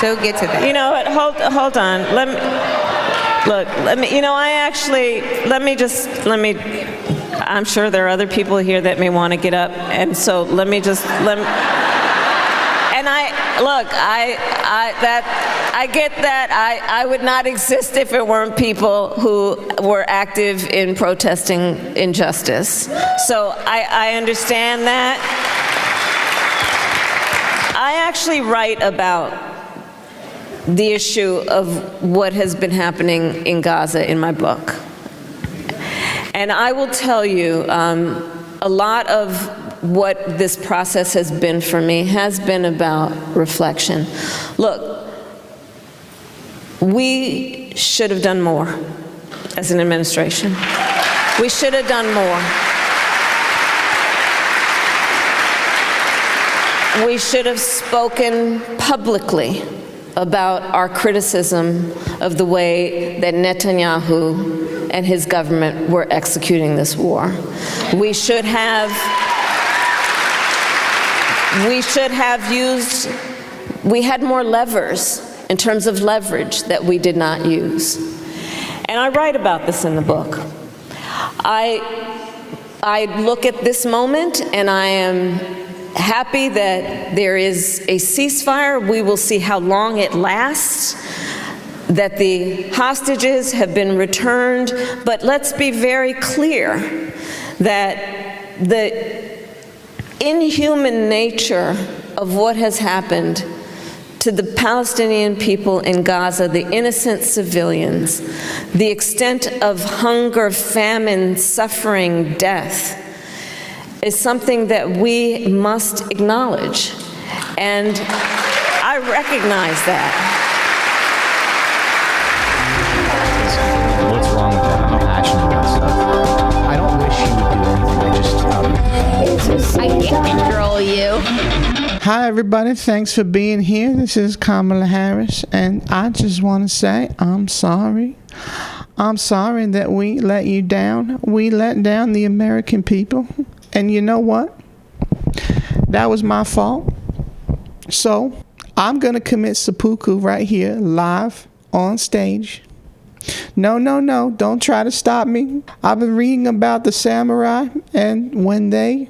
So we'll get to that. You know what? Hold on. Let me. You know, I'm sure there are other people here that may want to get up, and so let me. And I get that. I would not exist if it weren't people who were active in protesting injustice. So I understand that. I actually write about the issue of what has been happening in Gaza in my book. And I will tell you, a lot of what this process has been for me has been about reflection. Look, we should have done more as an administration. We should have done more. We should have spoken publicly about our criticism of the way that Netanyahu and his government were executing this war. We had more levers in terms of leverage that we did not use. And I write about this in the book. I look at this moment and I am happy that there is a ceasefire. We will see how long it lasts, that the hostages have been returned, but let's be very clear that the inhuman nature of what has happened to the Palestinian people in Gaza, the innocent civilians, the extent of hunger, famine, suffering, death, is something that we must acknowledge. And I recognize that. What's wrong with that? I'm passionate about stuff. I don't wish you would do anything. I can't control you. Hi, everybody. Thanks for being here. This is Kamala Harris, and I just want to say I'm sorry. I'm sorry that we let you down. We let down the American people. And you know what? That was my fault. So I'm going to commit seppuku right here, live, on stage. No. Don't try to stop me. I've been reading about the samurai, and Why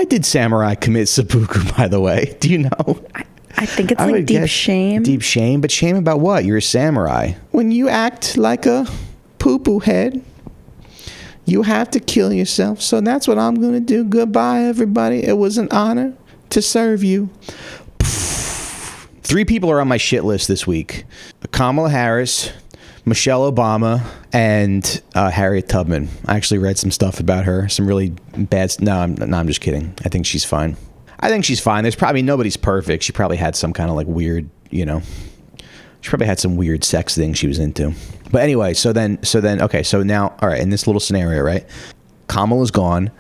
did samurai commit seppuku, by the way? Do you know? I think it's like deep shame. Deep shame? But shame about what? You're a samurai. When you act like a poo-poo head, you have to kill yourself. So that's what I'm going to do. Goodbye, everybody. It was an honor to serve you. 3 people are on my shit list this week. Kamala Harris, Michelle Obama, and Harriet Tubman. I actually read some stuff about her. Some really bad... No, I'm just kidding. I think she's fine. There's probably... Nobody's perfect. She probably had some kind of like weird, She probably had some weird sex thing she was into. But anyway, so then, okay, so now, all right, in this little scenario, right? Kamala's gone.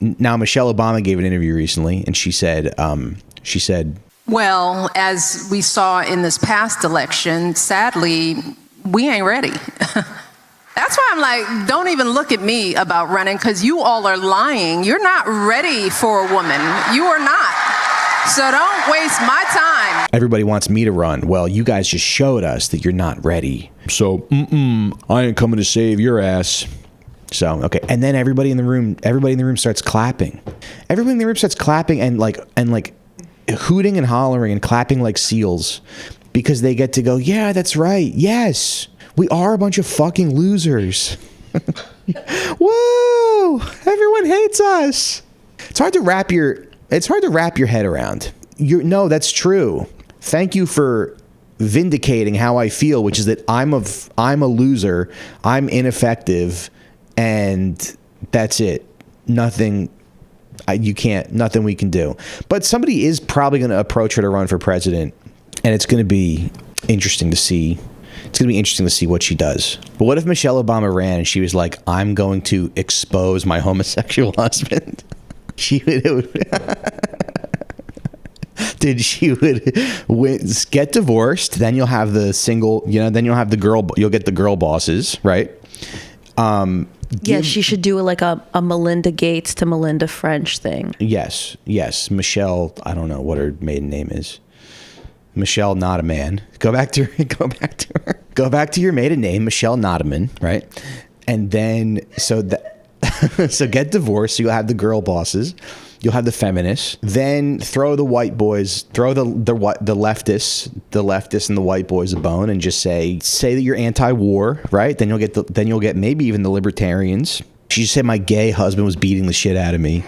Now, Michelle Obama gave an interview recently, and she said, well, as we saw in this past election, sadly, we ain't ready. That's why I'm like, don't even look at me about running, because you all are lying. You're not ready for a woman. You are not. So don't waste my time. Everybody wants me to run. Well, you guys just showed us that you're not ready. So, I ain't coming to save your ass. So, okay. And then everybody in the room starts clapping. Everybody in the room starts clapping and like hooting and hollering and clapping like seals because they get to go, yeah, that's right. Yes, we are a bunch of fucking losers. Whoa, everyone hates us. It's hard to wrap your head around. No, that's true. Thank you for vindicating how I feel, which is that I'm a loser, I'm ineffective, and that's it. Nothing we can do. But somebody is probably going to approach her to run for president, and it's going to be interesting to see. It's going to be interesting to see what she does. But what if Michelle Obama ran and she was like, I'm going to expose my homosexual husband? She would get divorced, then you'll have the single, then you'll have you'll get the girl bosses, right? She should do like a Melinda Gates to Melinda French thing. Yes. Michelle, I don't know what her maiden name is. Michelle Not a Man. Go back to her. Go back to your maiden name, Michelle Notaman, right? And then so get divorced. So you'll have the girl bosses, you'll have the feminists. Then throw the white boys, throw the leftists and the white boys a bone, and just say that you're anti-war, right? Then you'll get maybe even the libertarians. She said my gay husband was beating the shit out of me.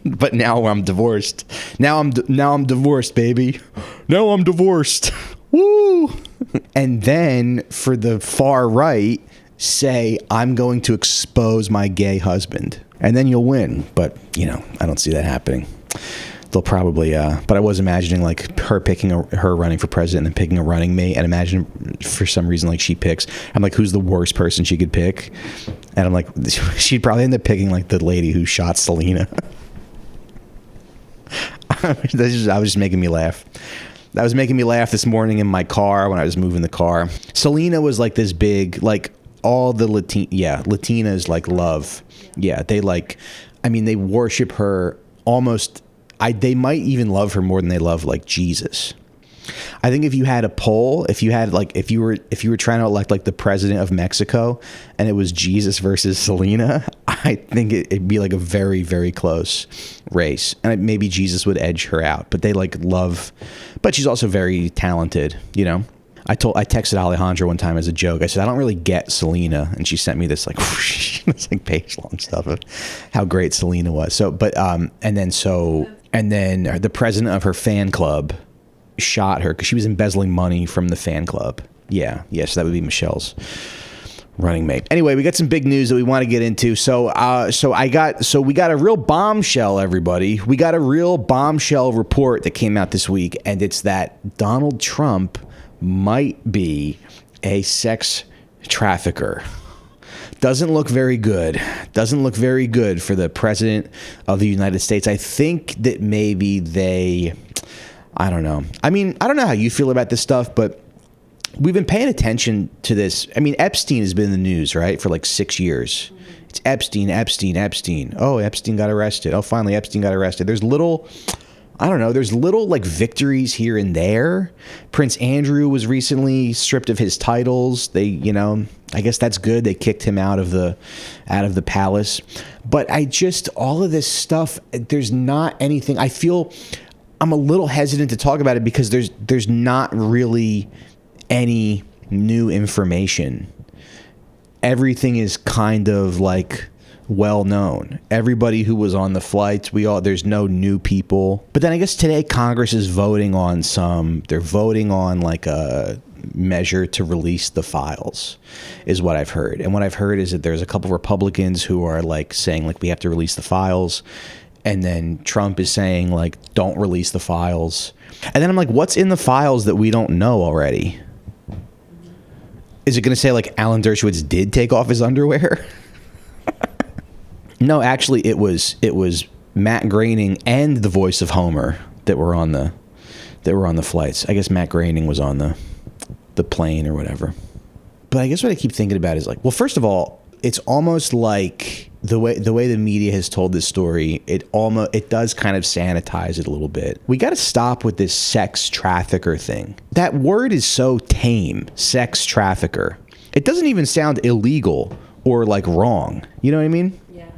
But now I'm divorced. Now I'm divorced, baby. Now I'm divorced. Woo! And then for the far right, say I'm going to expose my gay husband, and then you'll win. But I don't see that happening. They'll probably. But I was imagining like her running for president and then picking a running mate, and imagine for some reason like she picks. I'm like, who's the worst person she could pick? And I'm like, she'd probably end up picking like the lady who shot Selena. That was just making me laugh. That was making me laugh this morning in my car when I was moving the car. Selena was like this big, like all the Latinas like love. Yeah, they they worship her almost. They might even love her more than they love like Jesus. I think if you had a poll, if you were trying to elect like the president of Mexico, and it was Jesus versus Selena, I think it'd be like a very, very close race, and maybe Jesus would edge her out. But they like love, but she's also very talented. I texted Alejandra one time as a joke. I said, I don't really get Selena, and she sent me this like this like page long stuff of how great Selena was. So, but and then the president of her fan club shot her because she was embezzling money from the fan club. So that would be Michelle's running mate. Anyway, we got some big news that we want to get into. So we got a real bombshell, everybody. We got a real bombshell report that came out this week, and it's that Donald Trump might be a sex trafficker. Doesn't look very good. Doesn't look very good for the president of the United States. I think that maybe I don't know. I mean, I don't know how you feel about this stuff, but we've been paying attention to this. I mean, Epstein has been in the news, right, for like 6 years. It's Epstein. Oh, Epstein got arrested. Oh, finally, Epstein got arrested. There's little like victories here and there. Prince Andrew was recently stripped of his titles. They, I guess that's good. They kicked him out of the palace. But all of this stuff, there's not anything. I feel I'm a little hesitant to talk about it because there's not really any new information. Everything is kind of like well known. Everybody who was on the flights, there's no new people. But then I guess today Congress is voting on like a measure to release the files, is what I've heard. And what I've heard is that there's a couple of Republicans who are like saying like we have to release the files. And then Trump is saying like, don't release the files. And then I'm like, what's in the files that we don't know already? Is it going to say like Alan Dershowitz did take off his underwear? No, actually it was Matt Groening and the voice of Homer that were on the flights. I guess Matt Groening was on the plane or whatever. But I guess what I keep thinking about is like, well, first of all, it's almost like the way the media has told this story, it does kind of sanitize it a little bit. We got to stop with this sex trafficker thing. That word is so tame, sex trafficker. It doesn't even sound illegal or like wrong. You know what I mean? Yeah.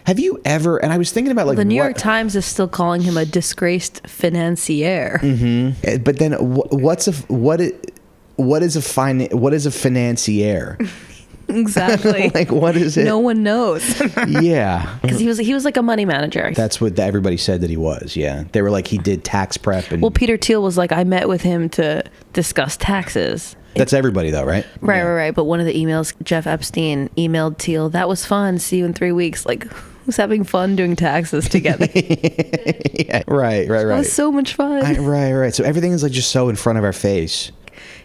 Have you ever? And I was thinking about like the New York Times is still calling him a disgraced financier. Mm-hmm. But then what is a financier? Exactly. Like, what is it? No one knows. Yeah. Because he was like a money manager. That's what everybody said that he was. Yeah. They were like, he did tax prep. And well, Peter Thiel was like, I met with him to discuss taxes. That's everybody though, right? Right. But one of the emails, Jeff Epstein emailed Thiel, that was fun. See you in 3 weeks. Like, who's having fun doing taxes together? Yeah. Right. That was so much fun. Right. So everything is like just so in front of our face.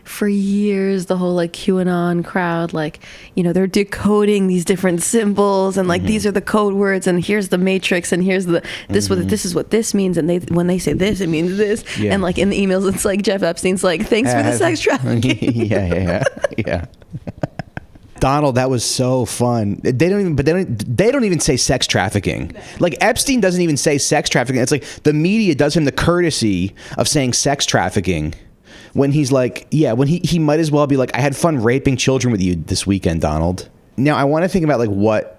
For years, the whole like QAnon crowd, like, they're decoding these different symbols and like these are the code words and here's the matrix and here's this is what this means, and when they say this, it means this. Yeah. And like in the emails, it's like Jeff Epstein's like, thanks for the sex trafficking. Yeah. Donald, that was so fun. They don't even say sex trafficking. Like Epstein doesn't even say sex trafficking. It's like the media does him the courtesy of saying sex trafficking when he's like, yeah, when he might as well be like, I had fun raping children with you this weekend, Donald. Now I want to think about like what,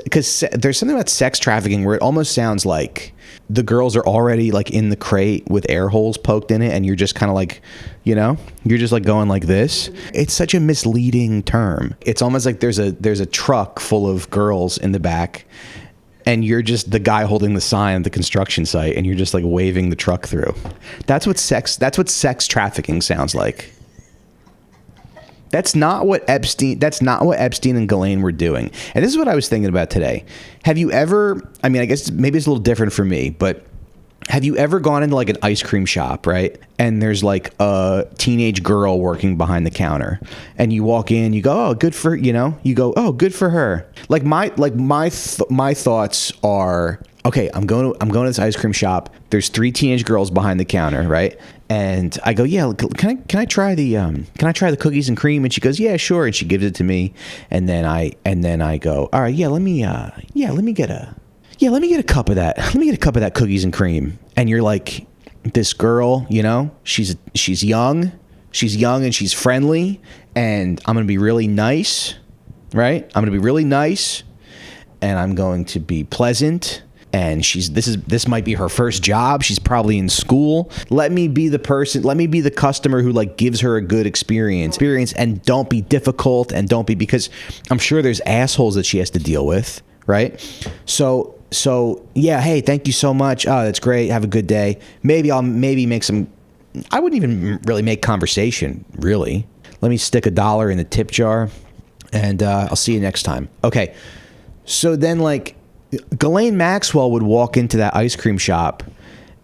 because there's something about sex trafficking where it almost sounds like the girls are already like in the crate with air holes poked in it, and you're just kind of like, you know, you're just like going like this. It's such a misleading term. It's almost like there's a truck full of girls in the back, and you're just the guy holding the sign at the construction site, and you're just like waving the truck through. That's what sex trafficking sounds like. That's not what Epstein and Ghislaine were doing. And this is what I was thinking about today. Have you ever, I mean, I guess maybe it's a little different for me, but have you ever gone into like an ice cream shop, right? And there's like a teenage girl working behind the counter, and you walk in, you go, oh, good for, you know, you go, oh, good for her. Like my thoughts are, okay, I'm going to this ice cream shop. There's 3 teenage girls behind the counter, right? And I go, yeah, can I try the cookies and cream? And she goes, yeah, sure. And she gives it to me. And then I go, all right, let me get a cup of that. Let me get a cup of that cookies and cream. And you're like, this girl, you know, she's young and she's friendly, and I'm going to be really nice, right? I'm going to be really nice, and I'm going to be pleasant. And this might be her first job. She's probably in school. Let me be the customer who like gives her a good experience, and don't be difficult, and don't be, because I'm sure there's assholes that she has to deal with, right? So yeah, hey, thank you so much. Oh, that's great. Have a good day. Maybe I'll make some, I wouldn't even really make conversation, really. Let me stick $1 in the tip jar, and I'll see you next time. Okay. So then like, Ghislaine Maxwell would walk into that ice cream shop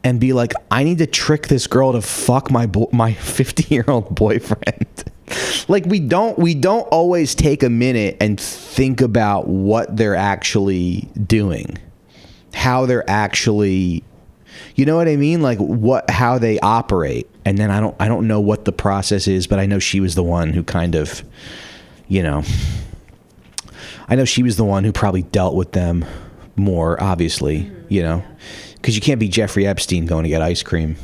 and be like, I need to trick this girl to fuck my 50-year-old boyfriend. Like we don't always take a minute and think about what they're actually doing, how they're actually, you know what I mean? Like how they operate. And then I don't know what the process is, but I know she was the one who kind of, you know, I know she was the one who probably dealt with them more, obviously, you know, because you can't be Jeffrey Epstein going to get ice cream.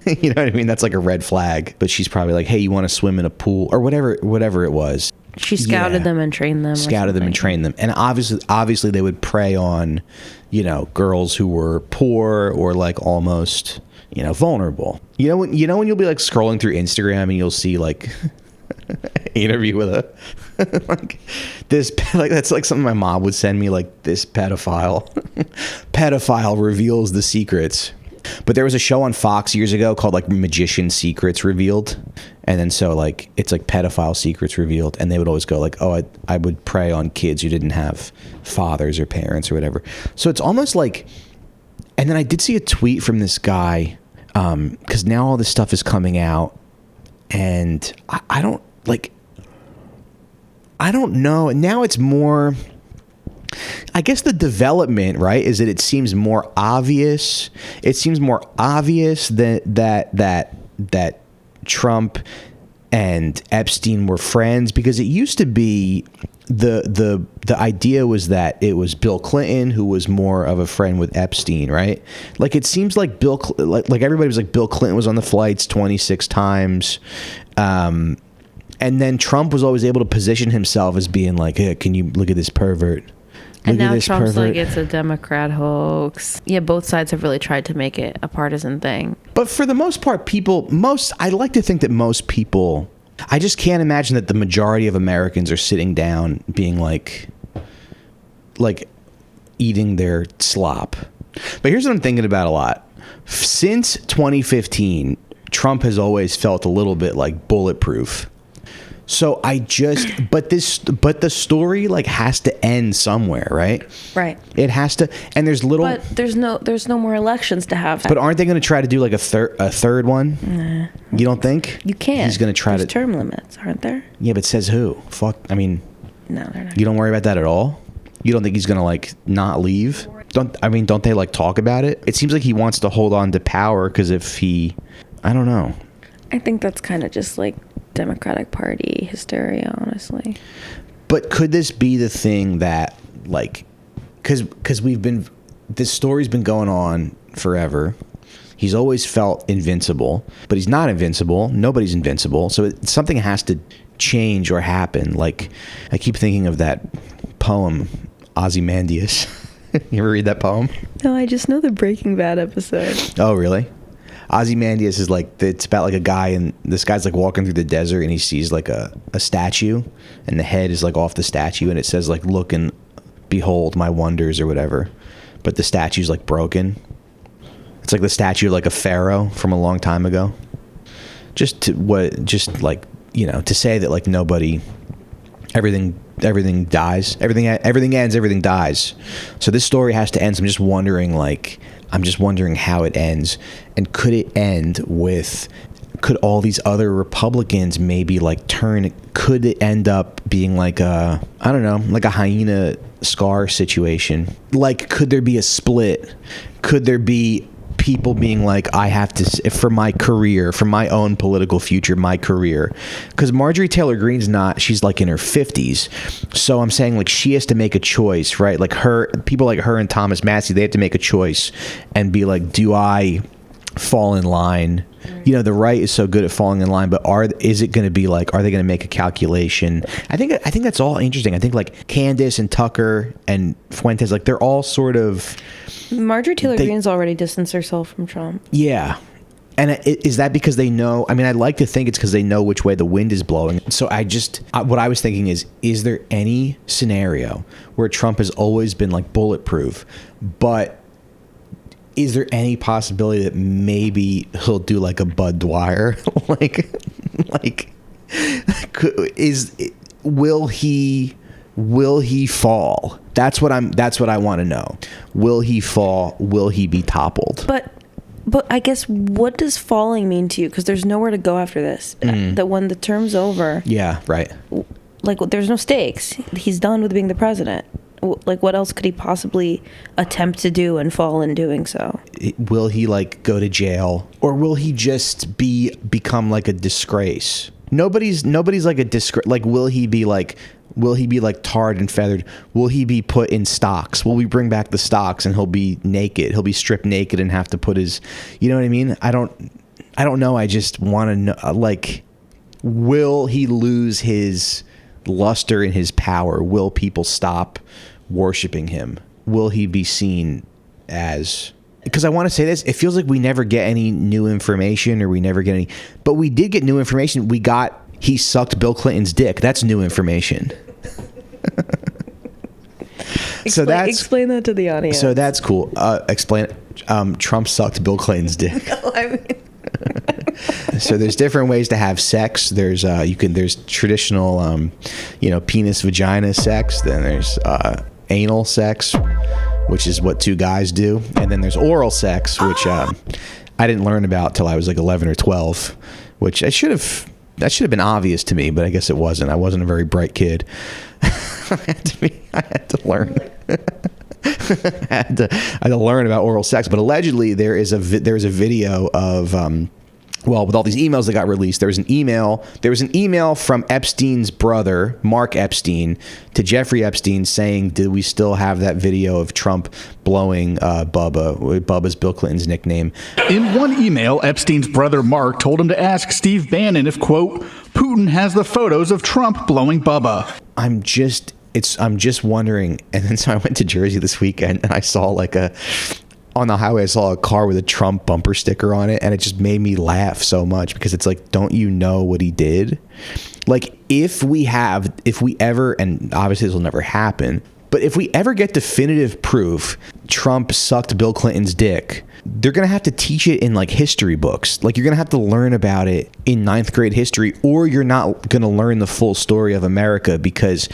You know what I mean? That's like a red flag. But she's probably like, hey, you want to swim in a pool or whatever it was. She scouted them and trained them. And obviously they would prey on, you know, girls who were poor or like almost, you know, vulnerable. You know when you'll be like scrolling through Instagram and you'll see like interview with a like this, like that's like something my mom would send me, like this pedophile reveals the secrets. But there was a show on Fox years ago called like Magician Secrets Revealed, and then so like it's like pedophile secrets revealed, and they would always go like, oh, I would prey on kids who didn't have fathers or parents or whatever. So it's almost like, and then I did see a tweet from this guy, because now all this stuff is coming out, and I don't know. Now it's more, I guess the development, right, is that it seems more obvious. It seems more obvious that Trump and Epstein were friends, because it used to be the idea was that it was Bill Clinton who was more of a friend with Epstein, right? Like it seems like like everybody was like Bill Clinton was on the flights 26 times. And then Trump was always able to position himself as being like, hey, can you look at this pervert? And now Trump's like, it's a Democrat hoax. Yeah, both sides have really tried to make it a partisan thing. But for the most part, I like to think that most people, I just can't imagine that the majority of Americans are sitting down being like eating their slop. But here's what I'm thinking about a lot. Since 2015, Trump has always felt a little bit like bulletproof. So but the story like has to end somewhere, right? Right. It has to, and but there's no more elections to have. But aren't they going to try to do like a third one? Nah. You don't think? You can't. He's going to try There's term limits, aren't there? Yeah, but says who? Fuck. I mean, no, they're not. You don't worry about that at all? You don't think he's going to like not leave? Don't they like talk about it? It seems like he wants to hold on to power because I don't know. I think that's kind of just like Democratic Party hysteria, honestly. But could this be the thing that, like, because this story's been going on forever. He's always felt invincible, but he's not invincible. Nobody's invincible. So something has to change or happen. Like, I keep thinking of that poem, Ozymandias. You ever read that poem? No, I just know the Breaking Bad episode. Oh, really? Ozymandias is like, it's about like a guy, and this guy's like walking through the desert, and he sees like a statue, and the head is like off the statue, and it says like, look and behold my wonders or whatever. But the statue's like broken. It's like the statue of like a pharaoh from a long time ago. Just like, you know, to say that like nobody, everything dies, everything ends, everything dies. So this story has to end. So I'm just wondering how it ends, and could it end with, could all these other Republicans maybe like turn, could it end up being like a, I don't know, like a hyena Scar situation? Like, could there be a split? Could there be people being like, I have to, for my career, for my own political future, my career? Because Marjorie Taylor Greene's not, she's like in her 50s. So I'm saying like she has to make a choice, right? Like people like her and Thomas Massey, they have to make a choice and be like, do I fall in line? You know, the right is so good at falling in line, but is it going to be like, are they going to make a calculation? I think that's all interesting. I think like Candace and Tucker and Fuentes, like they're all sort of, Marjorie Taylor Greene's already distanced herself from Trump. Yeah. And is that because they know, I mean, I'd like to think it's because they know which way the wind is blowing. So what I was thinking is there any scenario where Trump has always been like bulletproof, but is there any possibility that maybe he'll do like a Bud Dwyer? Will he fall? That's what I want to know. Will he fall? Will he be toppled? But I guess, what does falling mean to you? Because there's nowhere to go after this. That when the term's over, yeah, right. Like, there's no stakes. He's done with being the president. Like, what else could he possibly attempt to do and fall in doing so? Will he like go to jail, or will he just become like a disgrace? Nobody's like a disgrace. Like, will he be like tarred and feathered? Will he be put in stocks? Will we bring back the stocks and he'll be naked? He'll be stripped naked and have to put his, you know what I mean? I don't know. I just want to know, like, will he lose his luster and his power? Will people stop worshiping him? Will he be seen as, because I want to say this, it feels like we never get any new information, or we never get any, but we did get new information. He sucked Bill Clinton's dick. That's new information. Explain that to the audience. So that's cool. Explain it. Trump sucked Bill Clinton's dick. No, I mean, So there's different ways to have sex. There's there's traditional penis vagina sex. Then there's anal sex, which is what two guys do, and then there's oral sex, which I didn't learn about till I was like 11 or 12, which that should have been obvious to me, but I guess it wasn't. I wasn't a very bright kid. I had to learn. I had to learn about oral sex. But allegedly, there is a video of with all these emails that got released. There was an email from Epstein's brother, Mark Epstein, to Jeffrey Epstein saying, "Did we still have that video of Trump blowing Bubba? Bubba's Bill Clinton's nickname." In one email, Epstein's brother Mark told him to ask Steve Bannon if, quote, Putin has the photos of Trump blowing Bubba. I'm just wondering. And then so I went to Jersey this weekend, and I saw on the highway, I saw a car with a Trump bumper sticker on it, and it just made me laugh so much, because it's like, don't you know what he did? Like, if we ever, and obviously this will never happen, but if we ever get definitive proof Trump sucked Bill Clinton's dick, they're going to have to teach it in like history books. Like, you're going to have to learn about it in 9th grade history, or you're not going to learn the full story of America, because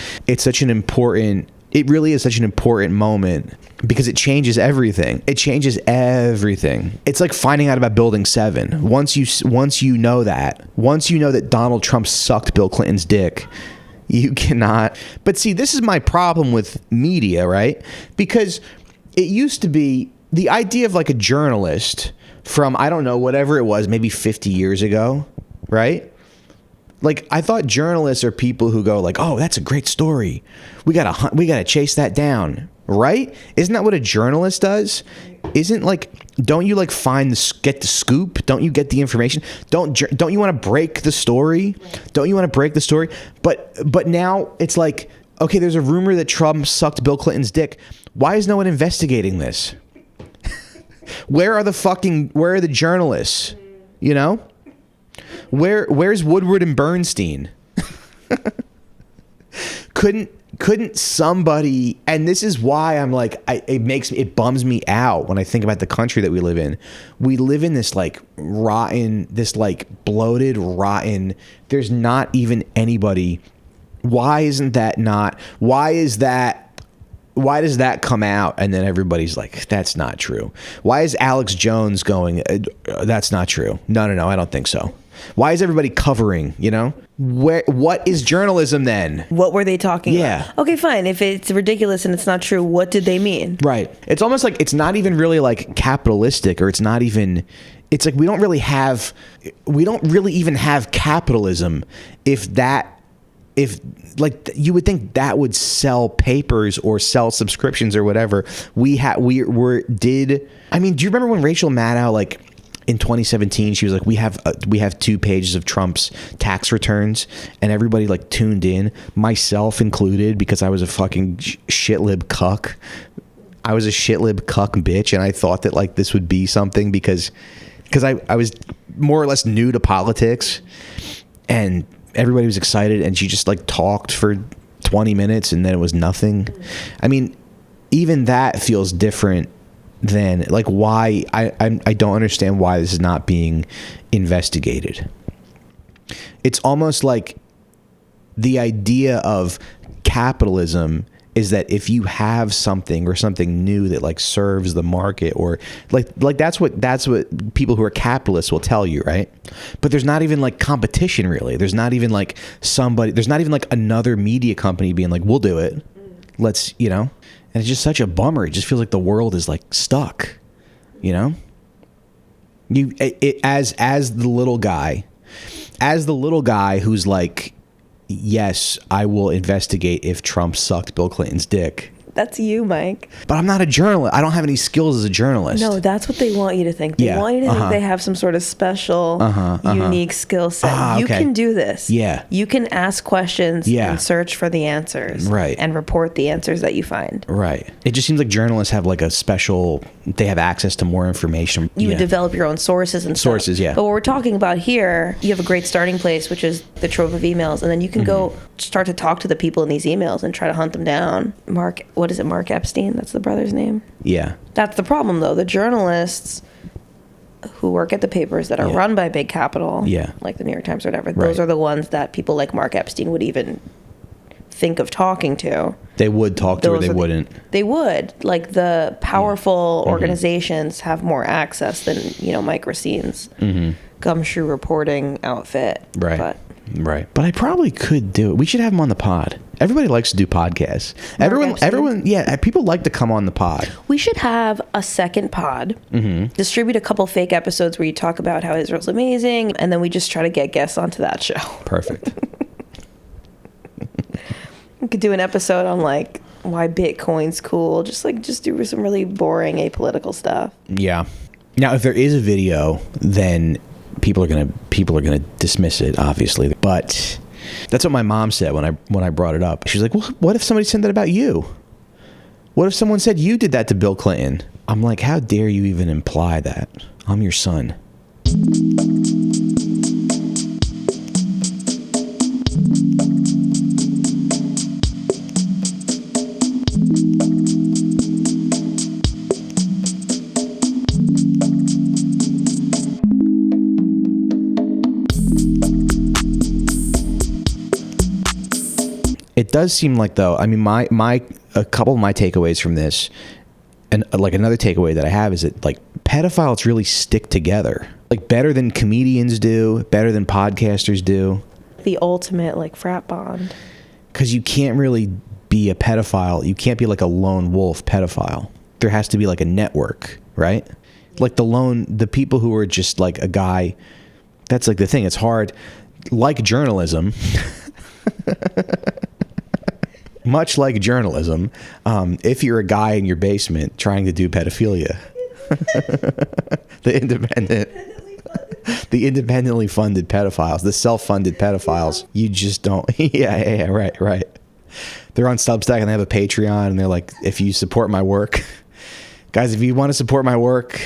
it really is such an important moment, because it changes everything. It changes everything. It's like finding out about Building 7. Once you know that Donald Trump sucked Bill Clinton's dick, you cannot. But see, this is my problem with media, right? Because it used to be the idea of like a journalist from, I don't know, whatever it was, maybe 50 years ago, right? Like, I thought journalists are people who go like, oh, that's a great story. We gotta chase that down, right? Isn't that what a journalist does? Isn't like, don't you like get the scoop? Don't you get the information? Don't you want to break the story? Don't you want to break the story? But now it's like, okay, there's a rumor that Trump sucked Bill Clinton's dick. Why is no one investigating this? Where are the journalists? You know? Where's Woodward and Bernstein? Couldn't somebody, and this is why I'm like, it bums me out when I think about the country that we live in. We live in this like rotten, this like bloated, rotten, there's not even anybody. Why does that come out and then everybody's like, that's not true? Why is Alex Jones going, that's not true? No, I don't think so. Why is everybody covering, you know? What is journalism then? What were they talking about? Okay, fine. If it's ridiculous and it's not true, what did they mean? Right. It's almost like it's not even really like capitalistic, or it's like we don't really even have capitalism if like you would think that would sell papers or sell subscriptions or whatever. I mean, do you remember when Rachel Maddow, like in 2017, she was like, we have 2 pages of Trump's tax returns, and everybody like tuned in, myself included, because I was a fucking shitlib cuck. I was a shitlib cuck bitch, and I thought that like this would be something because I was more or less new to politics, and everybody was excited, and she just like talked for 20 minutes and then it was nothing. I mean, even that feels different than like why I don't understand why this is not being investigated. It's almost like the idea of capitalism is that if you have something or something new that like serves the market, or like that's what people who are capitalists will tell you, right? But there's not even like competition really. There's not even like another media company being like, we'll do it. Let's, you know? And it's just such a bummer. It just feels like the world is like stuck, you know? As the little guy who's like, yes, I will investigate if Trump sucked Bill Clinton's dick. That's you, Mike. But I'm not a journalist. I don't have any skills as a journalist. No, that's what they want you to think. They want you to think they have some sort of special, unique skill set. You can do this. Yeah. You can ask questions and search for the answers. Right. And report the answers that you find. Right. It just seems like journalists have like they have access to more information. You would develop your own sources and stuff. Sources, yeah. But what we're talking about here, you have a great starting place, which is the trove of emails. And then you can go start to talk to the people in these emails and try to hunt them down. What is it, Mark Epstein? That's the brother's name? Yeah. That's the problem, though. The journalists who work at the papers that are run by big capital, like the New York Times or whatever, those are the ones that people like Mark Epstein would even think of talking to. They would talk to, or they wouldn't? They would. Like, the powerful organizations have more access than, Mike Racine's gumshoe reporting outfit. Right. But I probably could do it. We should have him on the pod. Everybody likes to do podcasts. Everyone, people like to come on the pod. We should have a second pod, distribute a couple fake episodes where you talk about how Israel's amazing, and then we just try to get guests onto that show. Perfect. We could do an episode on like why Bitcoin's cool. Just do some really boring apolitical stuff. Yeah. Now, if there is a video, then people are gonna dismiss it, obviously. But that's what my mom said when I brought it up. She's like, well, what if somebody said that about you? What if someone said you did that to Bill Clinton? I'm like, how dare you even imply that? I'm your son. It does seem like, though, I mean, a couple of my takeaways from this, and like another takeaway that I have is that like pedophiles really stick together, like better than comedians do, better than podcasters do. The ultimate like frat bond. Because you can't really be a pedophile. You can't be like a lone wolf pedophile. There has to be like a network, right? Like the people who are just like a guy. That's like the thing. It's hard. like journalism, much like journalism, if you're a guy in your basement trying to do pedophilia, the independently funded pedophiles, the self-funded pedophiles, you just don't. Yeah, right. They're on Substack and they have a Patreon, and they're like, if you support my work, guys, if you want to support my work,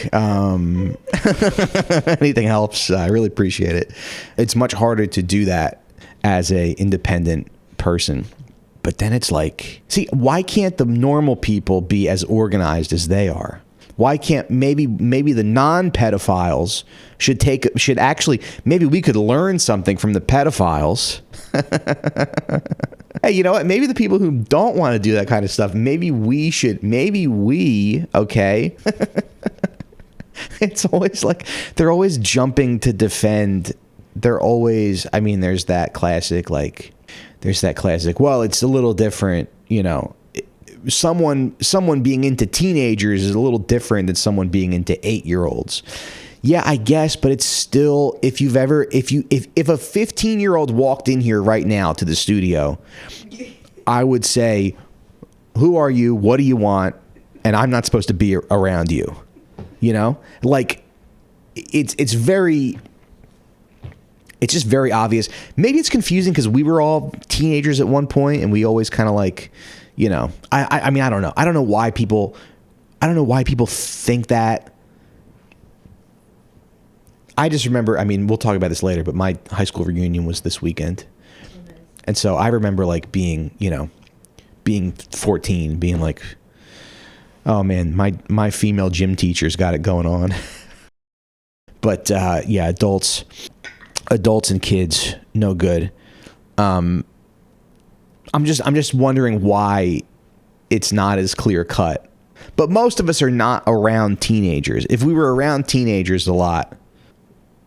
anything helps. I really appreciate it. It's much harder to do that as a independent person. But then it's like, see, why can't the normal people be as organized as they are? Why can't maybe the non-pedophiles should actually, maybe we could learn something from the pedophiles. Hey, you know what? Maybe the people who don't want to do that kind of stuff, maybe we, okay? It's always like, they're always jumping to defend. They're always, I mean, there's that classic, well, it's a little different, you know. Someone being into teenagers is a little different than someone being into 8-year-olds. Yeah, I guess, but it's still, if a 15-year-old walked in here right now to the studio, I would say, who are you? What do you want? And I'm not supposed to be around you. You know? Like, it's just very obvious. Maybe it's confusing because we were all teenagers at one point and we always kind of like, you know, I mean, I don't know. I don't know why people think that. I just remember, I mean, we'll talk about this later, but my high school reunion was this weekend. And so I remember like being 14, being like, oh man, my female gym teacher's got it going on. But yeah, adults and kids, no good. I'm just wondering why it's not as clear cut. But most of us are not around teenagers. If we were around teenagers a lot,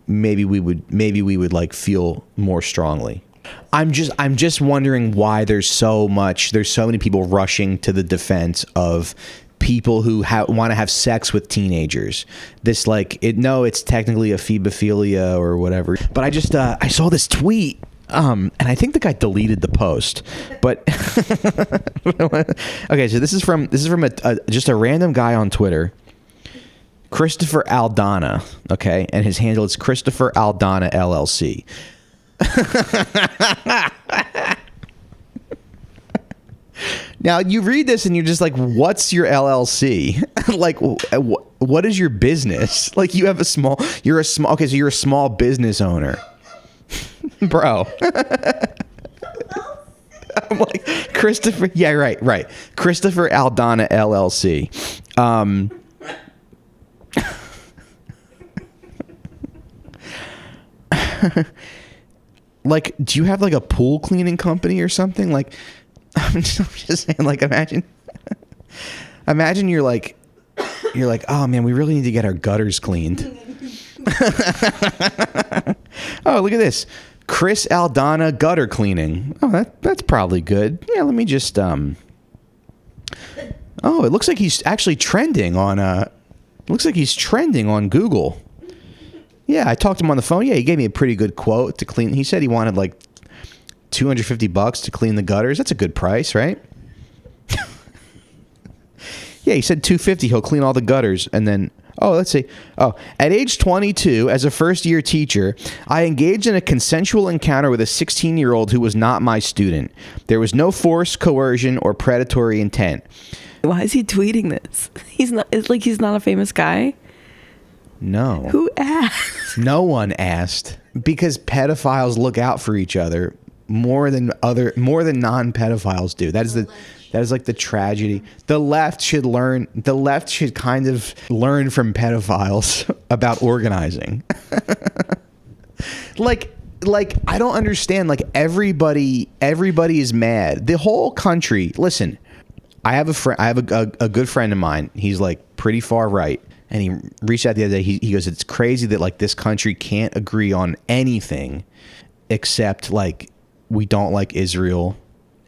maybe we would like feel more strongly. I'm just wondering why there's so many people rushing to the defense of people who want to have sex with teenagers. This like it's technically a phobophilia or whatever. But I just I saw this tweet. And I think the guy deleted the post, but okay. So this is from just a random guy on Twitter, Christopher Aldana. Okay. And his handle is Christopher Aldana LLC. Now you read this and you're just like, what's your LLC? Like, what is your business? Like you're a small, okay. So you're a small business owner. Bro. I'm like, Christopher. Yeah, right. Christopher Aldana LLC. Like, do you have like a pool cleaning company or something? Like, I'm just saying, like, imagine you're like, oh man, we really need to get our gutters cleaned. Oh, look at this. Chris Aldana gutter cleaning. Oh, that's probably good. Yeah, let me just oh, it looks like he's actually trending on Google. Yeah, I talked to him on the phone. Yeah, he gave me a pretty good quote to clean. He said he wanted like $250 to clean the gutters. That's a good price, right? Yeah, he said $250 he'll clean all the gutters. And then let's see. At age 22, as a first-year teacher, I engaged in a consensual encounter with a 16-year-old who was not my student. There was no force, coercion, or predatory intent. Why is he tweeting this? He's not a famous guy? No. Who asked? No one asked. Because pedophiles look out for each other more than non-pedophiles do. That is like the tragedy. The left should kind of learn from pedophiles about organizing. like I don't understand. Like everybody is mad. The whole country. Listen, I have a good friend of mine. He's like pretty far right. And he reached out the other day. He goes, it's crazy that like this country can't agree on anything except like we don't like Israel.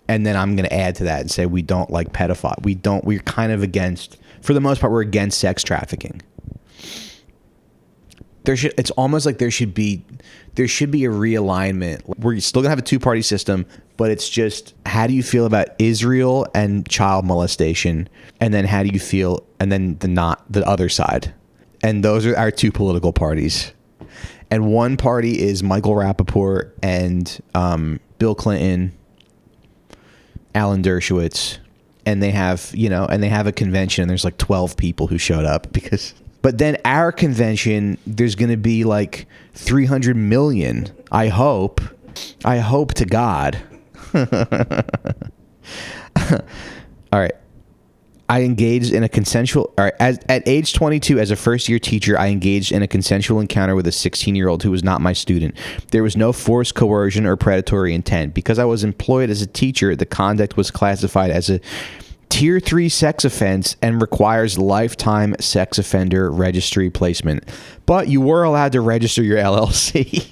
And then I'm going to add to that and say we don't like pedophiles. We're kind of against, for the most part, we're against sex trafficking. It's almost like there should be a realignment. We're still gonna have a two-party system, but it's just, how do you feel about Israel and child molestation, and then how do you feel, and then the other side, and those are our two political parties. And one party is Michael Rappaport and Bill Clinton, Alan Dershowitz, and they have a convention, and there's like 12 people who showed up because. But then our convention, there's going to be like 300 million. I hope to God. All right. I engaged in a consensual. All right. At age 22, as a first-year teacher, I engaged in a consensual encounter with a 16-year-old who was not my student. There was no force, coercion, or predatory intent. Because I was employed as a teacher, the conduct was classified as a Tier 3 sex offense and requires lifetime sex offender registry placement. But you were allowed to register your LLC.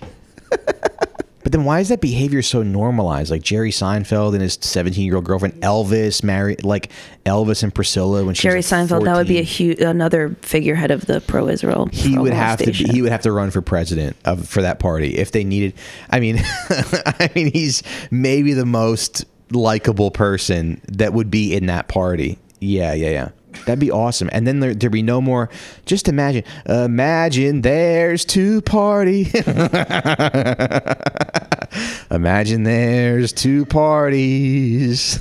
But then why is that behavior so normalized? Like Jerry Seinfeld and his 17-year-old girlfriend, Elvis married, like Elvis and Priscilla when she was Jerry Seinfeld, 14. that would be another figurehead of the pro-Israel. He would have to run for president for that party if they needed. I mean, he's maybe the most likable person that would be in that party. Yeah. That'd be awesome. And then there'd be no more. Just imagine there's two parties. Imagine there's two parties.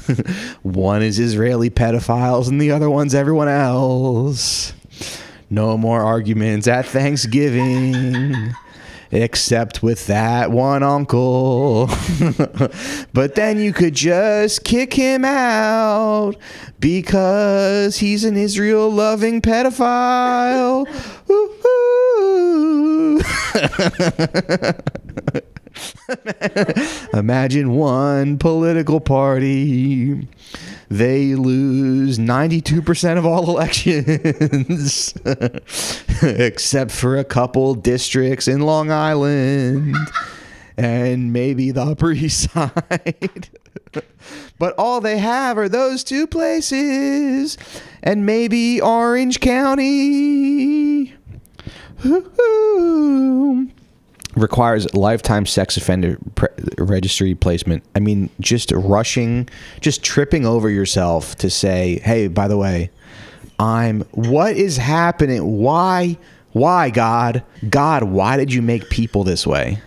One is Israeli pedophiles and the other one's everyone else. No more arguments at Thanksgiving. Except with that one uncle. But then you could just kick him out because he's an Israel-loving pedophile. Imagine one political party. They lose 92% of all elections, except for a couple districts in Long Island and maybe the Upper East Side. But all they have are those two places and maybe Orange County. Requires lifetime sex offender registry placement. I mean, just tripping over yourself to say, hey, by the way, what is happening? Why, God, why did you make people this way?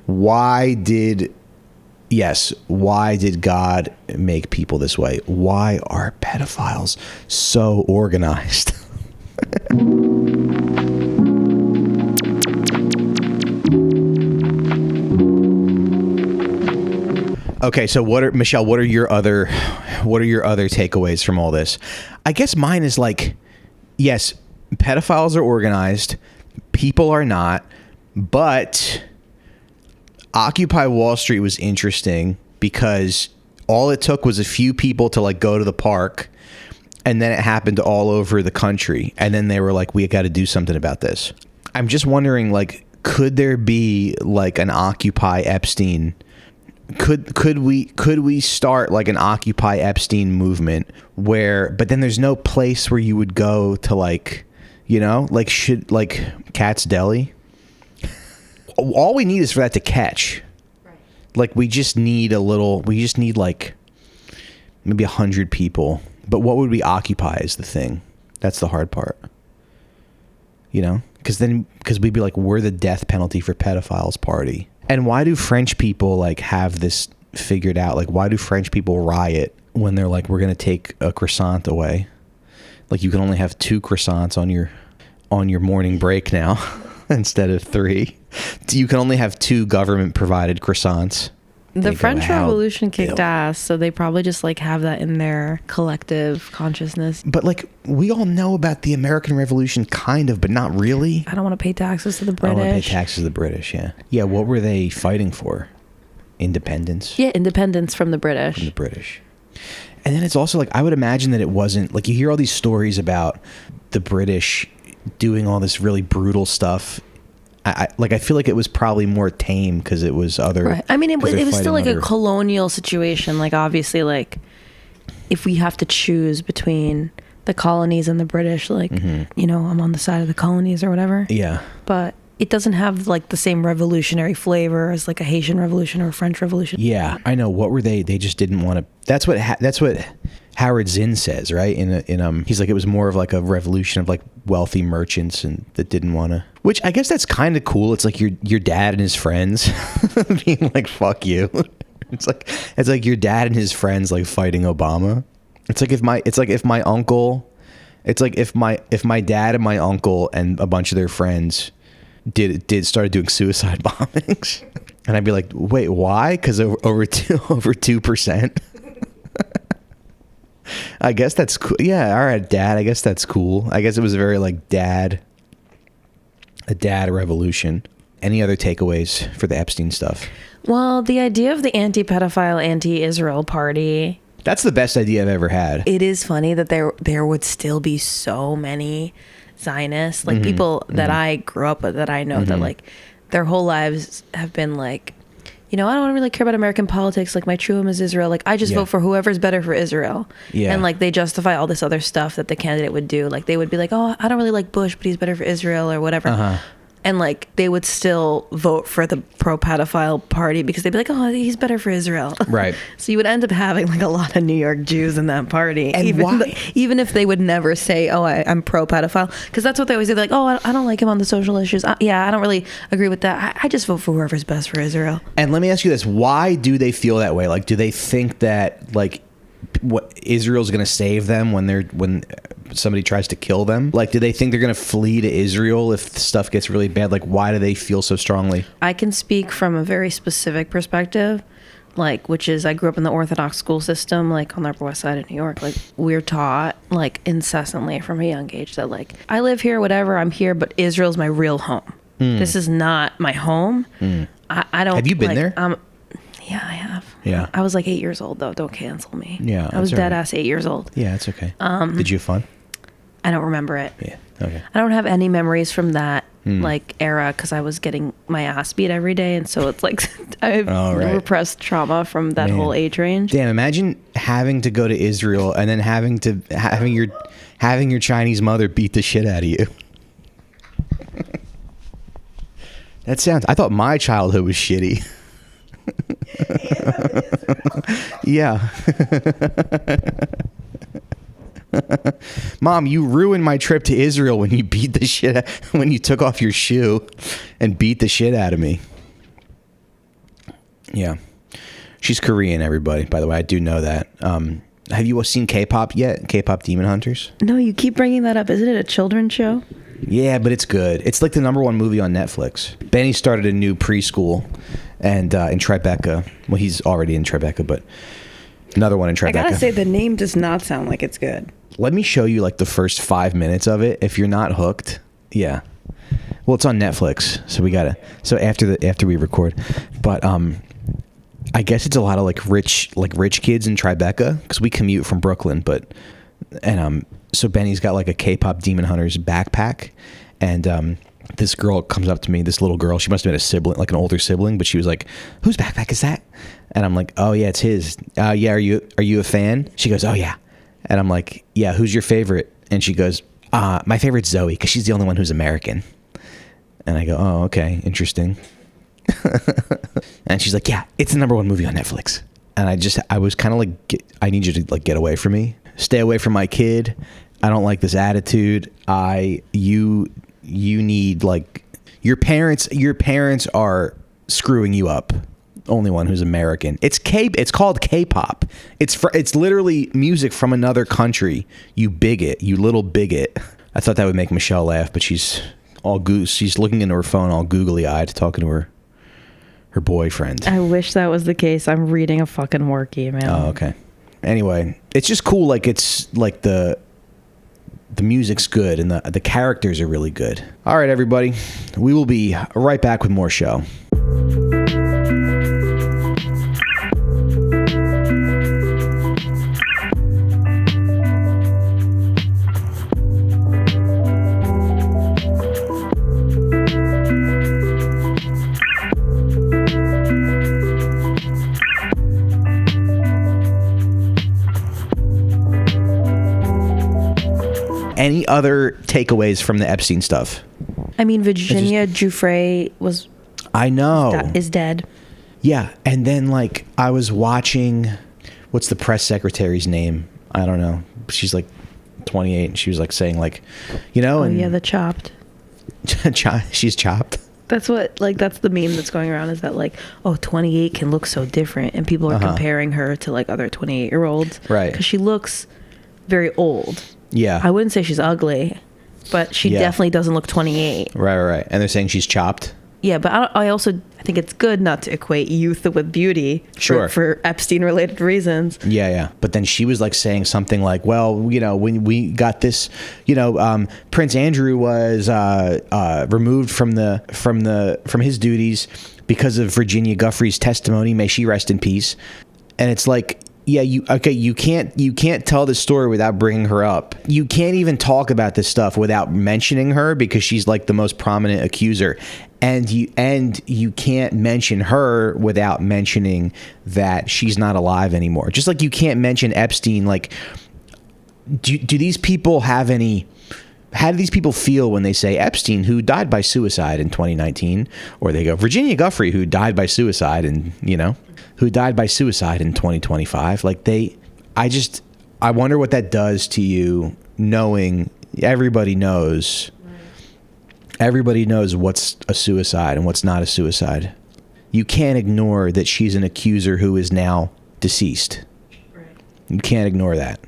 Why did God make people this way? Why are pedophiles so organized? Okay, so Michelle, what are your other takeaways from all this? I guess mine is like, yes, pedophiles are organized, people are not, but Occupy Wall Street was interesting because all it took was a few people to like go to the park, and then it happened all over the country, and then they were like, we got to do something about this. I'm just wondering, like, could there be like an Occupy Epstein? Could we start like an Occupy Epstein movement but then there's no place where you would go to, like, you know, like Cat's Deli. All we need is for that to catch. Right. Like we just need like maybe 100 people. But what would we occupy is the thing. That's the hard part. You know? Because we'd be like, we're the death penalty for pedophiles party. And why do French people like have this figured out? Like, why do French people riot when they're like, we're going to take a croissant away? Like, you can only have 2 croissants on your morning break now instead of 3. You can only have 2 government provided croissants. The French Revolution kicked ass, so they probably just like have that in their collective consciousness. But like, we all know about the American Revolution, kind of, but not really. I don't want to pay taxes to the British. I don't want to pay taxes to the British, yeah. Yeah, what were they fighting for? Independence? Yeah, independence from the British. From the British. And then it's also like, I would imagine that it wasn't, like, you hear all these stories about the British doing all this really brutal stuff. I feel like it was probably more tame because it was other. Right. I mean, it was still like a colonial situation. Like, obviously, like, if we have to choose between the colonies and the British, like, you know, I'm on the side of the colonies or whatever. Yeah. But it doesn't have like the same revolutionary flavor as like a Haitian Revolution or a French Revolution. Yeah, I know. What were they? They just didn't want to. That's what Howard Zinn says, right? He's like, it was more of like a revolution of like wealthy merchants and that didn't want to. Which I guess that's kind of cool. It's like your dad and his friends being like, "Fuck you." It's like your dad and his friends like fighting Obama. It's like if my dad and my uncle and a bunch of their friends started doing suicide bombings, and I'd be like, wait, why? Because over 2%. I guess that's cool. Yeah, all right, Dad. I guess that's cool. I guess it was a very like a dad revolution. Any other takeaways for the Epstein stuff? Well, the idea of the anti-pedophile, anti-Israel party. That's the best idea I've ever had. It is funny that there would still be so many Zionists, like people that I grew up with, that I know that like their whole lives have been like, you know, I don't really care about American politics. Like, my true home is Israel. Like, I just vote for whoever's better for Israel. Yeah. And like they justify all this other stuff that the candidate would do. Like, they would be like, oh, I don't really like Bush, but he's better for Israel or whatever. And like they would still vote for the pro-pedophile party because they'd be like, oh, he's better for Israel. Right. So you would end up having like a lot of New York Jews in that party. And why? Even if they would never say, oh, I'm pro-pedophile. Because that's what they always say. They're like, oh, I don't like him on the social issues. I don't really agree with that. I just vote for whoever's best for Israel. And let me ask you this. Why do they feel that way? Like, do they think that like what Israel's going to save them when somebody tries to kill them? Like, do they think they're going to flee to Israel if stuff gets really bad? Like, why do they feel so strongly? I can speak from a very specific perspective, like, which is I grew up in the Orthodox school system, like on the Upper West Side of New York. Like, we're taught like incessantly from a young age that like, I live here, whatever, I'm here, but Israel's my real home. This is not my home. I don't. Have you been there? Yeah, I have. Yeah. I was like 8 years old though. Don't cancel me. Yeah. I was that's all dead right. ass 8 years old. Yeah, it's okay. Did you have fun? I don't remember it. Yeah. Okay. I don't have any memories from that like era because I was getting my ass beat every day, and so it's like I have repressed trauma from that whole age range. Damn! Imagine having to go to Israel and then having your Chinese mother beat the shit out of you. That sounds. I thought my childhood was shitty. Yeah. Mom, you ruined my trip to Israel when you beat the shit when you took off your shoe and beat the shit out of me. Yeah. She's Korean, everybody, by the way. I do know that. Have you seen K-pop yet? K-pop Demon Hunters? No, you keep bringing that up. Isn't it a children's show? Yeah, but it's good. It's like the #1 movie on Netflix. Benny started a new preschool and in Tribeca. Well, he's already in Tribeca, but another one in Tribeca. I gotta say, the name does not sound like it's good. Let me show you like the first 5 minutes of it. If you're not hooked, yeah. Well, it's on Netflix, so we gotta. So after we record, but I guess it's a lot of like rich kids in Tribeca because we commute from Brooklyn, so Benny's got like a K-pop Demon Hunters backpack, and this girl comes up to me, this little girl. She must have been a sibling, like an older sibling, but she was like, "Whose backpack is that?" And I'm like, "Oh yeah, it's his." Yeah, are you a fan? She goes, "Oh yeah," and I'm like, "Yeah, who's your favorite?" And she goes, "My favorite's Zoe because she's the only one who's American." And I go, "Oh, okay, interesting." And she's like, "Yeah, it's the #1 movie on Netflix." And I was kind of like, I need you to like get away from me. Stay away from my kid. I don't like this attitude. You need like your parents are screwing you up. Only one who's American. It's called K-pop. It's literally music from another country. You bigot, you little bigot. I thought that would make Michelle laugh, but she's all goose. She's looking into her phone all googly-eyed talking to her boyfriend. I wish that was the case. I'm reading a fucking work email. Oh, okay. Anyway, it's just cool. Like, it's like the music's good and the characters are really good. All right, everybody. We will be right back with more show. any other takeaways from the Epstein stuff? I mean, Virginia Giuffre I know. is dead. Yeah, and then like I was watching, what's the press secretary's name? I don't know. She's like 28, and she was like saying like, you know, and the Chopped. she's chopped. That's the meme that's going around, is that like, 28 can look so different, and people are comparing her to like other 28-year-olds, right? Because she looks very old. Yeah, I wouldn't say she's ugly, but she definitely doesn't look 28. Right. And they're saying she's chopped. Yeah, but I think it's good not to equate youth with beauty for Epstein-related reasons. Yeah. But then she was like saying something like, well, you know, when we got this, you know, Prince Andrew was removed from his duties because of Virginia Giuffre's testimony. May she rest in peace. And it's like, yeah, you can't tell this story without bringing her up. You can't even talk about this stuff without mentioning her, because she's like the most prominent accuser. And you can't mention her without mentioning that she's not alive anymore. Just like you can't mention Epstein. Like, do these people have any? How do these people feel when they say Epstein, who died by suicide in 2019, or they go Virginia Giuffre, who died by suicide, and who died by suicide in 2025? Like I wonder what that does to you, knowing everybody knows. Everybody knows what's a suicide and what's not a suicide. You can't ignore that she's an accuser who is now deceased. Right. You can't ignore that.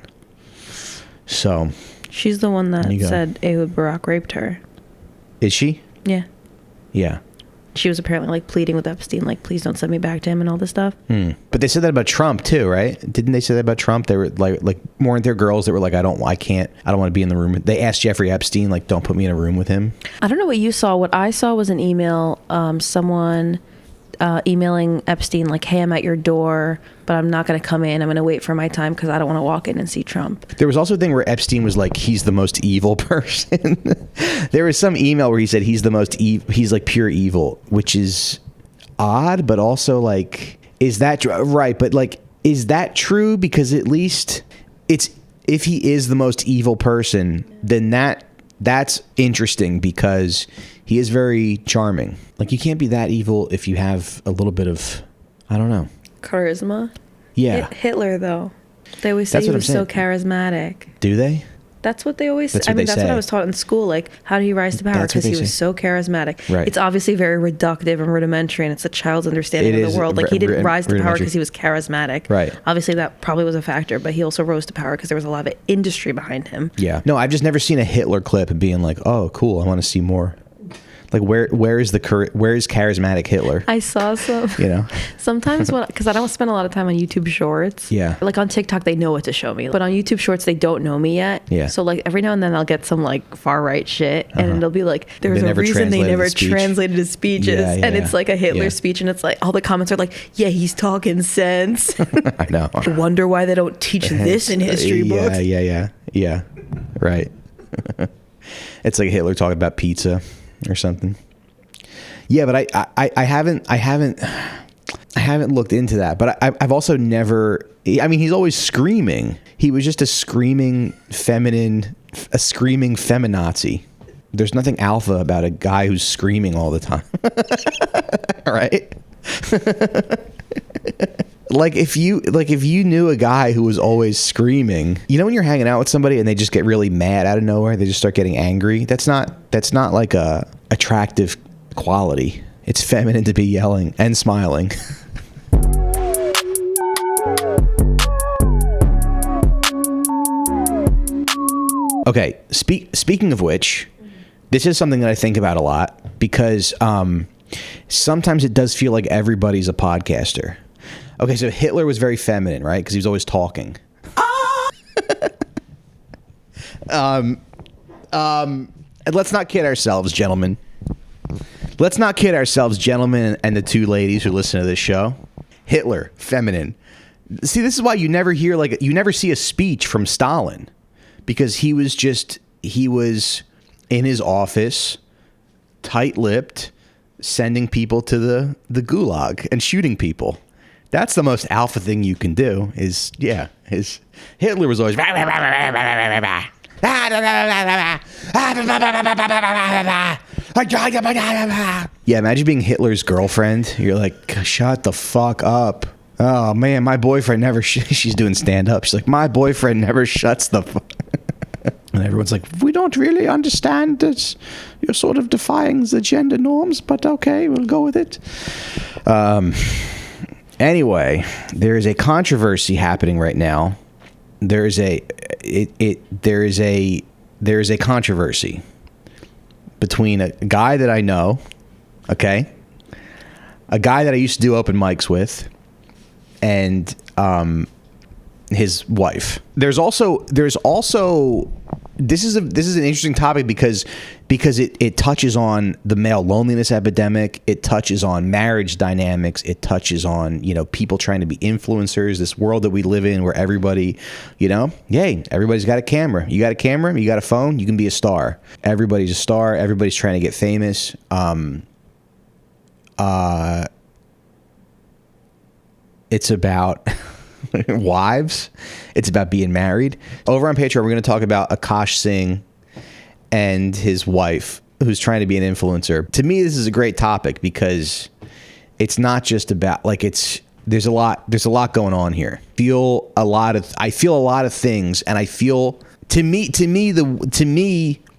So she's the one that said Ehud Barak raped her. Is she? Yeah. Yeah. She was apparently like pleading with Epstein, like, please don't send me back to him and all this stuff. But they said that about Trump too, right? Didn't they say that about Trump? They were like weren't there girls that were like, I don't want to be in the room. They asked Jeffrey Epstein, like, don't put me in a room with him. I don't know what you saw. What I saw was an email, someone emailing Epstein like, hey, I'm at your door, but I'm not going to come in. I'm going to wait for my time because I don't want to walk in and see Trump. There was also a thing where Epstein was like, he's the most evil person. There was some email where he said he's the most he's like pure evil, which is odd, but also like, is that right? But like, is that true? Because at least if he is the most evil person, then that's interesting, because he is very charming. Like, you can't be that evil if you have a little bit of, I don't know, charisma. Yeah. Hitler, though, they always say he was so charismatic. Do they? That's what they always say. That's what I was taught in school. Like, how did he rise to power? Because he was so charismatic. Right. It's obviously very reductive and rudimentary, and it's a child's understanding of the world. Like, he didn't rise to power because he was charismatic. Right. Obviously, that probably was a factor, but he also rose to power because there was a lot of industry behind him. Yeah. No, I've just never seen a Hitler clip and being like, oh, cool, I want to see more. Like, where is charismatic Hitler? I saw some. Sometimes because I don't spend a lot of time on YouTube Shorts. Yeah. Like on TikTok, they know what to show me, but on YouTube Shorts, they don't know me yet. Yeah. So like every now and then, I'll get some like far right shit, and it'll be like, there's a reason they never translated his speeches, and it's like a Hitler speech, and it's like all the comments are like, yeah, he's talking sense. I know. I wonder why they don't teach this in history books. Yeah. Right. It's like Hitler talking about pizza or something. Yeah, but I haven't looked into that. But I've also never. I mean, he's always screaming. He was just a screaming feminazi. There's nothing alpha about a guy who's screaming all the time. Right? Like if you knew a guy who was always screaming, when you're hanging out with somebody and they just get really mad out of nowhere, they just start getting angry. That's not like a attractive quality. It's feminine to be yelling and smiling. Okay, speaking of which, this is something that I think about a lot, because sometimes it does feel like everybody's a podcaster. Okay, so Hitler was very feminine, right? Because he was always talking. And let's not kid ourselves, gentlemen. Let's not kid ourselves, gentlemen, and the two ladies who listen to this show. Hitler, feminine. See, this is why you never see a speech from Stalin, because he was in his office, tight-lipped, sending people to the gulag and shooting people. That's the most alpha thing you can do. Hitler was always Yeah, imagine being Hitler's girlfriend. You're like, shut the fuck up. Oh man, my boyfriend never. She's doing stand up. She's like, my boyfriend never shuts the. And everyone's like, we don't really understand that you're sort of defying the gender norms, but okay, we'll go with it. Anyway, there is a controversy happening right now. There is a controversy between a guy that I know, okay, a guy that I used to do open mics with, and his wife. There's also this is an interesting topic because it touches on the male loneliness epidemic. It touches on marriage dynamics. It touches on, people trying to be influencers, this world that we live in where everybody, yay, everybody's got a camera. You got a camera, you got a phone, you can be a star. Everybody's a star. Everybody's trying to get famous. It's about wives. It's about being married. Over on Patreon, we're going to talk about Akash Singh and his wife, who's trying to be an influencer. To me, this is a great topic because it's not just about there's a lot going on here. I feel a lot of things, and I feel to me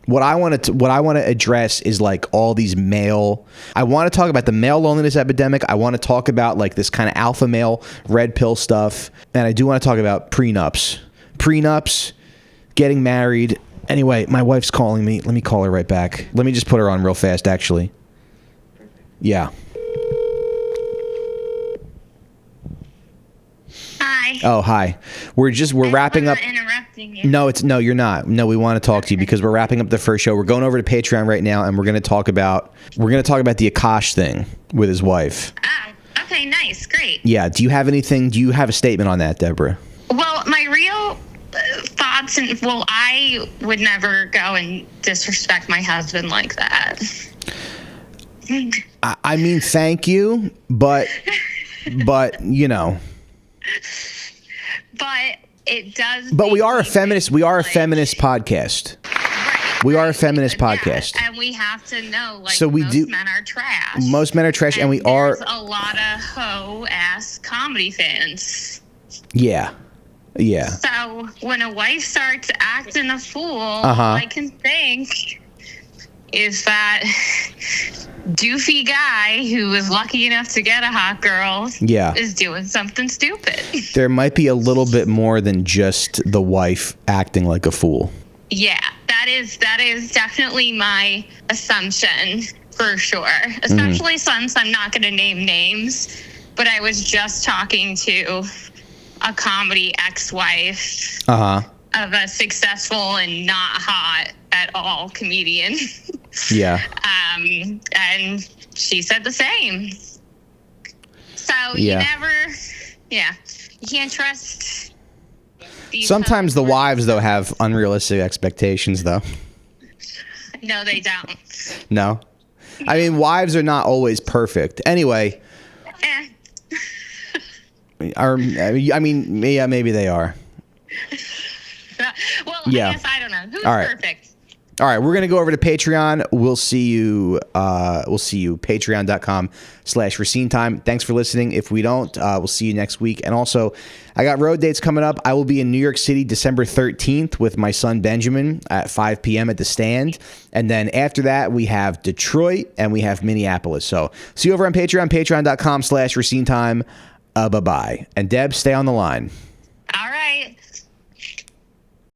what I want to address is like all these male. I want to talk about the male loneliness epidemic. I want to talk about like this kind of alpha male red pill stuff, and I do want to talk about prenups, getting married. Anyway, my wife's calling me. Let me call her right back. Let me just put her on real fast, actually. Yeah. Hi. Oh, hi. We're wrapping up. Interrupting you. No, you're not. No, we want to talk to you because we're wrapping up the first show. We're going over to Patreon right now, and we're going to talk about the Akash thing with his wife. Oh, okay, nice, great. Yeah. Do you have anything? Do you have a statement on that, Deborah? Well, my real thoughts I would never go and disrespect my husband like that. I mean, thank you, but But it does. But we are a feminist. We are a feminist podcast. Right, we are a feminist yeah, podcast, and we have to know. So most men are trash. Most men are trash, and we are. There's a lot of hoe-ass comedy fans. Yeah. Yeah. So when a wife starts acting a fool, all I can think is that doofy guy who was lucky enough to get a hot girl is doing something stupid. There might be a little bit more than just the wife acting like a fool. Yeah, that is definitely my assumption for sure. Especially since I'm not going to name names, but I was just talking to a comedy ex-wife of a successful and not hot at all comedian. Yeah. And she said the same. So you can't trust. Sometimes the wives, though, have unrealistic expectations, though. No, they don't. No? I mean, wives are not always perfect. Anyway. Maybe they are. Well, I guess I don't know. Who's perfect? All right, we're going to go over to Patreon. We'll see you patreon.com/Recine time. Thanks for listening. If we don't, we'll see you next week. And also, I got road dates coming up. I will be in New York City December 13th with my son Benjamin at 5 p.m. at the Stand. And then after that, we have Detroit and we have Minneapolis. So see you over on Patreon, patreon.com/Recine time. Bye-bye. And Deb, stay on the line. All right.